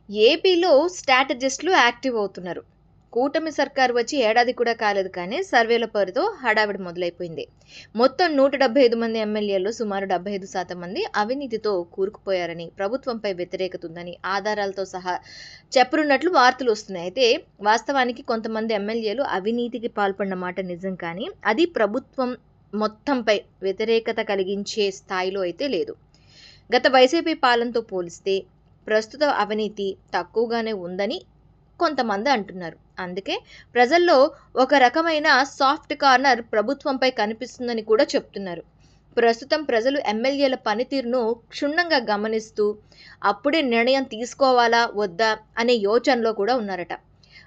ఏపీలో స్ట్రాటజిస్టులు యాక్టివ్ అవుతున్నారు. కూటమి సర్కారు వచ్చి ఏడాది కూడా కాలేదు కానీ సర్వేల పేరుతో హడావిడి మొదలైపోయింది. మొత్తం 175 మంది ఎమ్మెల్యేలు సుమారు 75% మంది అవినీతితో కూరుకుపోయారని, ప్రభుత్వంపై వ్యతిరేకత ఉందని ఆధారాలతో సహా చెప్పనున్నట్లు వార్తలు వస్తున్నాయి. అయితే వాస్తవానికి కొంతమంది ఎమ్మెల్యేలు అవినీతికి పాల్పడిన మాట నిజం, కానీ అది ప్రభుత్వం మొత్తంపై వ్యతిరేకత కలిగించే స్థాయిలో అయితే లేదు. గత వైసీపీ పాలనతో పోలిస్తే ప్రస్తుత అవినీతి తక్కువగానే ఉందని కొంతమంది అంటున్నారు. అందుకే ప్రజల్లో ఒక రకమైన సాఫ్ట్ కార్నర్ ప్రభుత్వంపై కనిపిస్తుందని కూడా చెప్తున్నారు. ప్రస్తుతం ప్రజలు ఎమ్మెల్యేల పనితీరును క్షుణ్ణంగా గమనిస్తూ అప్పుడే నిర్ణయం తీసుకోవాలా వద్దా అనే యోచనలో కూడా ఉన్నారట.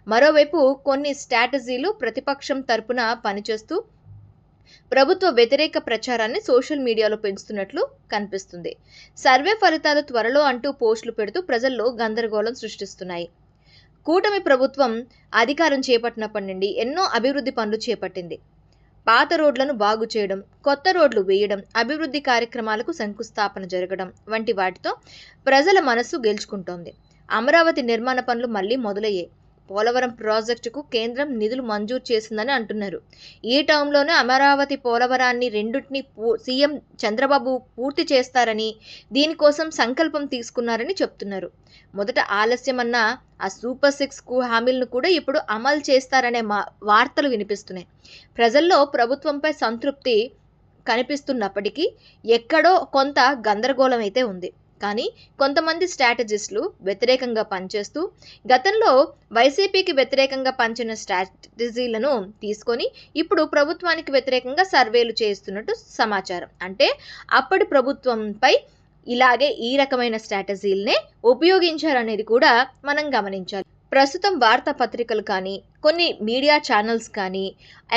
మరోవైపు కొన్ని స్ట్రాటజీలు ప్రతిపక్షం తరపున పనిచేస్తూ ప్రభుత్వ వ్యతిరేక ప్రచారాన్ని సోషల్ మీడియాలో పెంచుతున్నట్లు కనిపిస్తుంది. సర్వే ఫలితాలు త్వరలో అంటూ పోస్టులు పెడుతూ ప్రజల్లో గందరగోళం సృష్టిస్తున్నాయి. కూటమి ప్రభుత్వం అధికారం చేపట్టినప్పటి నుండి ఎన్నో అభివృద్ధి పనులు చేపట్టింది. పాత రోడ్లను బాగు చేయడం, కొత్త రోడ్లు వేయడం, అభివృద్ధి కార్యక్రమాలకు శంకుస్థాపన జరగడం వంటి వాటితో ప్రజల మనస్సు గెలుచుకుంటోంది. అమరావతి నిర్మాణ పనులు మళ్లీ మొదలయ్యాయి. పోలవరం ప్రాజెక్టుకు కేంద్రం నిధులు మంజూరు చేసిందని అంటున్నారు. ఈ టైంలోనే అమరావతి పోలవరాన్ని రెండింటిని సీఎం చంద్రబాబు పూర్తి చేస్తారని, దీనికోసం సంకల్పం తీసుకున్నారని చెప్తున్నారు. మొదట ఆలస్యమన్న ఆ సూపర్ 6 హామీలను కూడా ఇప్పుడు అమలు చేస్తారనే వార్తలు వినిపిస్తున్నాయి. ప్రజల్లో ప్రభుత్వంపై సంతృప్తి కనిపిస్తున్నప్పటికీ ఎక్కడో కొంత గందరగోళం అయితే ఉంది. కానీ కొంతమంది స్ట్రాటజిస్టులు వ్యతిరేకంగా పనిచేస్తూ గతంలో వైసీపీకి వ్యతిరేకంగా పంచిన స్ట్రాటజీలను తీసుకొని ఇప్పుడు ప్రభుత్వానికి వ్యతిరేకంగా సర్వేలు చేస్తున్నట్టు సమాచారం. అంటే అప్పటి ప్రభుత్వంపై ఇలాగే ఈ రకమైన స్ట్రాటజీలనే ఉపయోగించారనేది కూడా మనం గమనించాలి. ప్రస్తుతం వార్తాపత్రికలు కానీ కొన్ని మీడియా ఛానల్స్ కానీ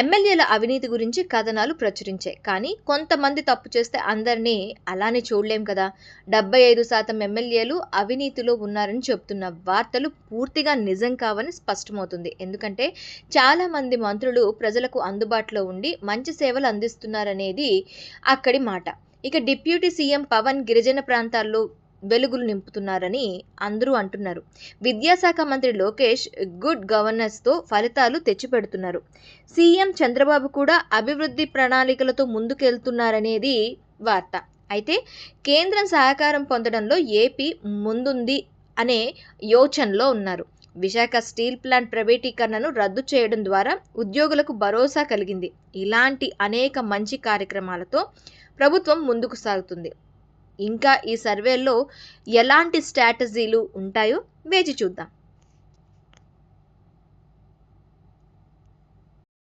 ఎమ్మెల్యేల అవినీతి గురించి కథనాలు ప్రచురించాయి. కానీ కొంతమంది తప్పు చేస్తే అందరినీ అలానే చూడలేం కదా. 75% ఎమ్మెల్యేలు అవినీతిలో ఉన్నారని చెప్తున్న వార్తలు పూర్తిగా నిజం కావని స్పష్టమవుతుంది. ఎందుకంటే చాలామంది మంత్రులు ప్రజలకు అందుబాటులో ఉండి మంచి సేవలు అందిస్తున్నారనేది అక్కడి మాట. ఇక డిప్యూటీ సీఎం పవన్ గిరిజన ప్రాంతాల్లో వెలుగులు నింపుతున్నారని అందరూ అంటున్నారు. విద్యాశాఖ మంత్రి లోకేష్ గుడ్ గవర్నెన్స్తో ఫలితాలు తెచ్చిపెడుతున్నారు. సీఎం చంద్రబాబు కూడా అభివృద్ధి ప్రణాళికలతో ముందుకెళ్తున్నారనేది వార్త. అయితే కేంద్రం సహకారం పొందడంలో ఏపీ ముందుంది అనే యోచనలో ఉన్నారు. విశాఖ స్టీల్ ప్లాంట్ ప్రైవేటీకరణను రద్దు చేయడం ద్వారా ఉద్యోగులకు భరోసా కలిగింది. ఇలాంటి అనేక మంచి కార్యక్రమాలతో ప్రభుత్వం ముందుకు సాగుతుంది. ఇంకా ఈ సర్వేల్లో ఎలాంటి స్ట్రాటజీలు ఉంటాయో వేచి చూద్దాం.